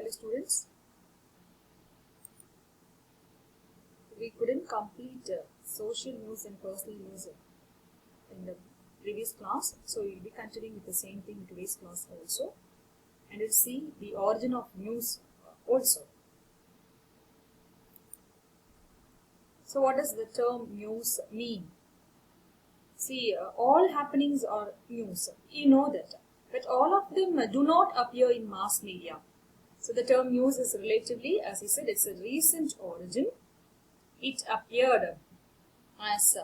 dear students? We couldn't complete social news and personal news in the previous class, so we'll be continuing with the same thing in today's class also, and we'll see the origin of news also. So what does the term news mean? See, all happenings are news, you know that, but all of them do not appear in mass media. So the term news is relatively, as I said, it's a recent origin. It appeared as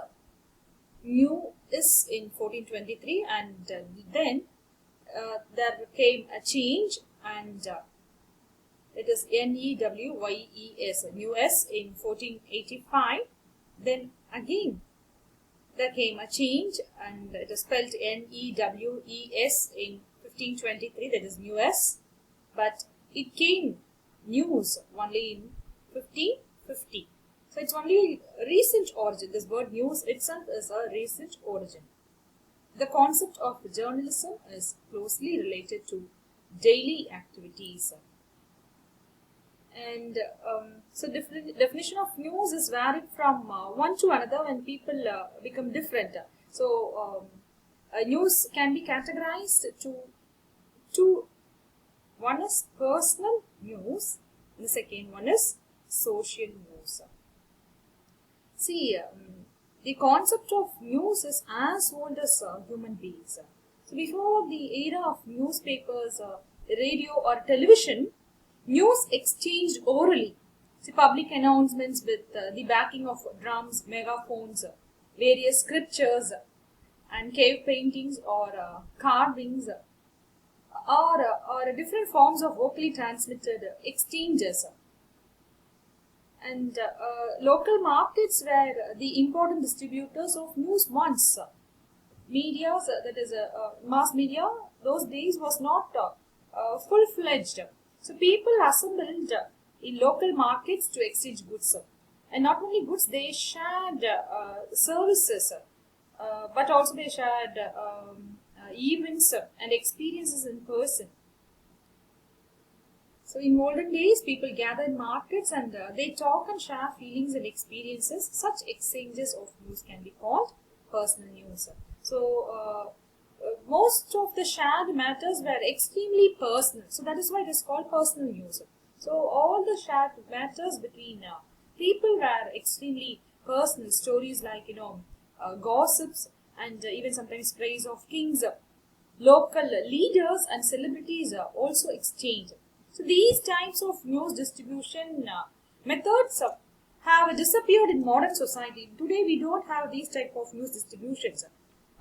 new is in 1423, and then there came a change, and it is NEWYES, news in 1485. Then again there came a change, and it is spelled NEWES in 1523, that is news, but it came news only in 1550. So it's only recent origin. This word news itself is a recent origin. The concept of journalism is closely related to daily activities. And so definition of news is varied from one to another when people become different. So news can be categorized to two. One is personal news, and the second one is social news. See, the concept of news is as old as human beings. So before the era of newspapers, radio or television, news exchanged orally. See, public announcements with the backing of drums, megaphones, various scriptures, and cave paintings or carvings, or different forms of vocally transmitted exchanges. And local markets were the important distributors of news once. Media, that is mass media, those days was not full-fledged. So people assembled in local markets to exchange goods. And not only goods, they shared services, but also they shared events and experiences in person. So in olden days, people gather in markets and they talk and share feelings and experiences. Such exchanges of news can be called personal news. So most of the shared matters were extremely personal. So that is why it is called personal news. So all the shared matters between people were extremely personal. Stories like, gossips and even sometimes praise of kings, local leaders and celebrities are also exchanged. So these types of news distribution methods have disappeared in modern society. Today we don't have these type of news distributions.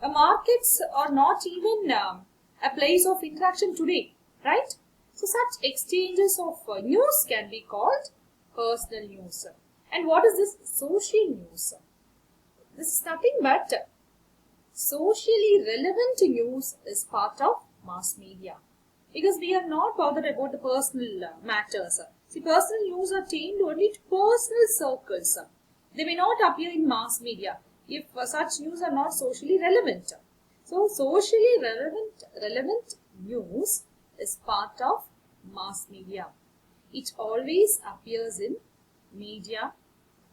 Markets are not even a place of interaction today, right? So such exchanges of news can be called personal news. And what is this social news? This is nothing but socially relevant news is part of mass media. Because we are not bothered about the personal matters. See, personal news are attained only to personal circles. They may not appear in mass media if such news are not socially relevant. So, socially relevant news is part of mass media. It always appears in media.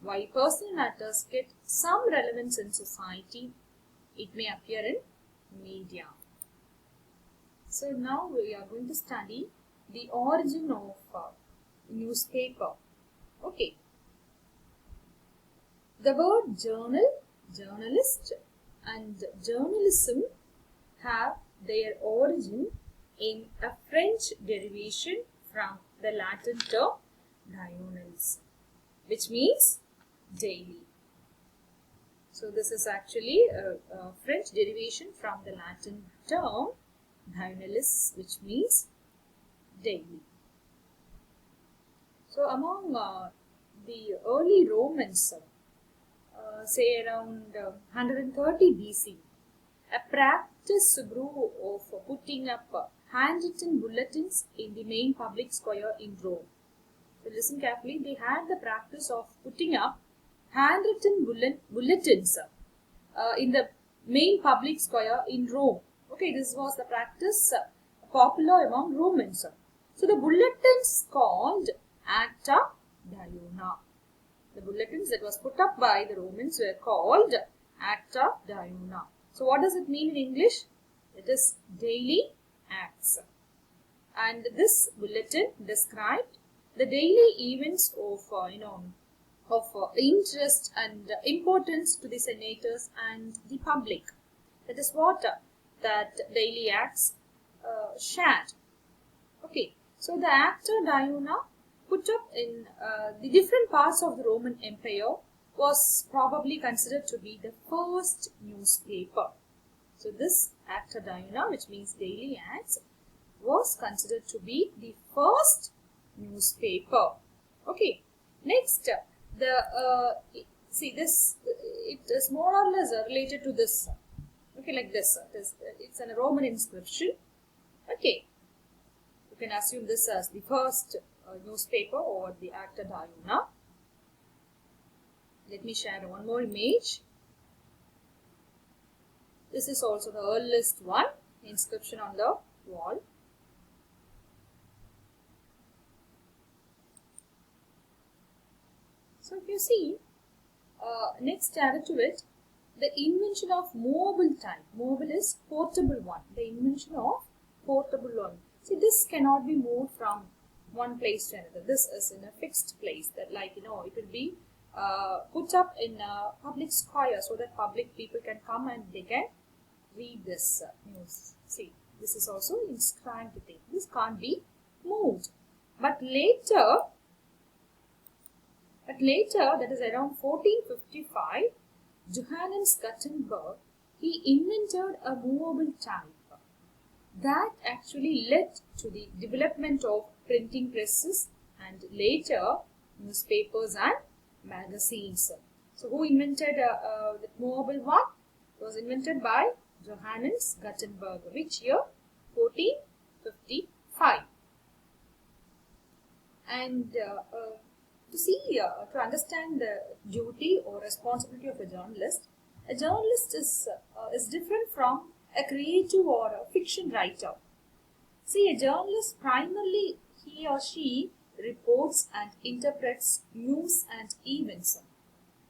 While personal matters get some relevance in society, it may appear in media. So now we are going to study the origin of newspaper. Okay. The word journal, journalist and journalism have their origin in a French derivation from the Latin term diurnals, which means daily. So this is actually a French derivation from the Latin term diurnalis, which means daily. So among the early Romans, say around 130 BC, a practice grew of putting up handwritten bulletins in the main public square in Rome. So listen carefully, they had the practice of putting up handwritten bulletins in the main public square in Rome. Okay, this was the practice popular among Romans. So the bulletins called Acta Diurna. The bulletins that was put up by the Romans were called Acta Diurna. So what does it mean in English? It is daily acts. And this bulletin described the daily events of interest and importance to the senators and the public. That is what that daily acts shared. Okay, so the Acta Diurna put up in the different parts of the Roman Empire was probably considered to be the first newspaper. So this Acta Diurna, which means daily acts, was considered to be the first newspaper. Okay, next see this, it is more or less related to this. Okay, like this. It's a Roman inscription. Okay, you can assume this as the first newspaper or the Acta Diurna. Let me share one more image. This is also the earliest one, inscription on the wall. So if you see, next added to it, the invention of movable type. Movable is portable one. The invention of portable one. See, this cannot be moved from one place to another. This is in a fixed place. That, like, it will be put up in a public square so that public people can come and they can read this news. See, this is also inscribed thing. This can't be moved. But later, that is around 1455, Johannes Gutenberg, he invented a movable type that actually led to the development of printing presses and later newspapers and magazines. So who invented the movable one? It was invented by Johannes Gutenberg. Which year? 1455. And to understand the duty or responsibility of a journalist is different from a creative or a fiction writer. See, a journalist primarily, he or she reports and interprets news and events.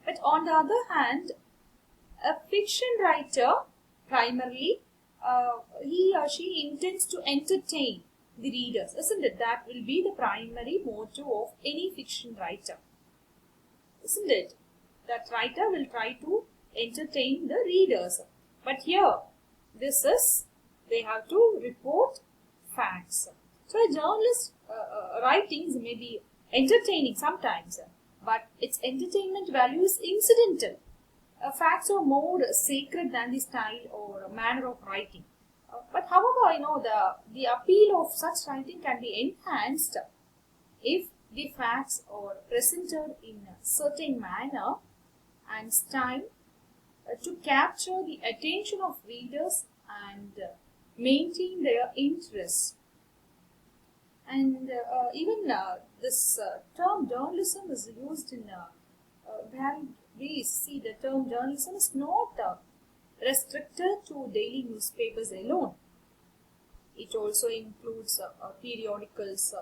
But on the other hand, a fiction writer primarily, he or she intends to entertain the readers, isn't it? That will be the primary motive of any fiction writer, isn't it? That writer will try to entertain the readers. But here, this is, they have to report facts. So a journalist writings may be entertaining sometimes, but its entertainment value is incidental. Facts are more sacred than the style or manner of writing. But however, the appeal of such writing can be enhanced if the facts are presented in a certain manner and style to capture the attention of readers and maintain their interest. And even this term journalism is used in varied ways. See, the term journalism is not restricted to daily newspapers alone. It also includes periodicals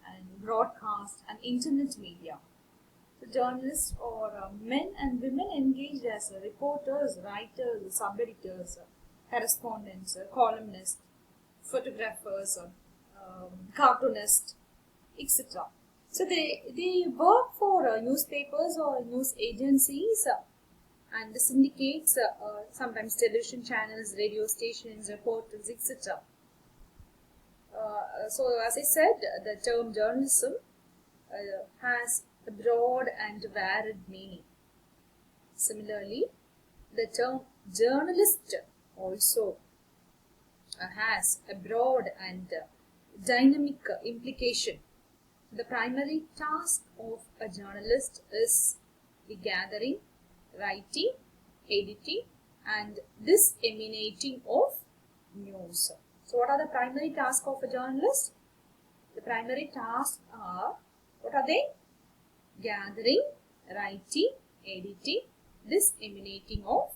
and broadcast and internet media. So journalists are men and women engaged as reporters, writers, sub-editors, correspondents, columnists, photographers, cartoonists, etc. So they work for newspapers or news agencies and the syndicates, sometimes television channels, radio stations, reporters, etc. So as I said, the term journalism has a broad and varied meaning. Similarly, the term journalist also has a broad and dynamic implication. The primary task of a journalist is the gathering, writing, editing and disseminating of news. So what are the primary tasks of a journalist? The primary tasks are, what are they? Gathering, writing, editing, disseminating of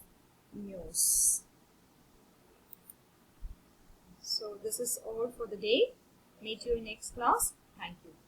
news. So this is all for the day. Meet you in next class. Thank you.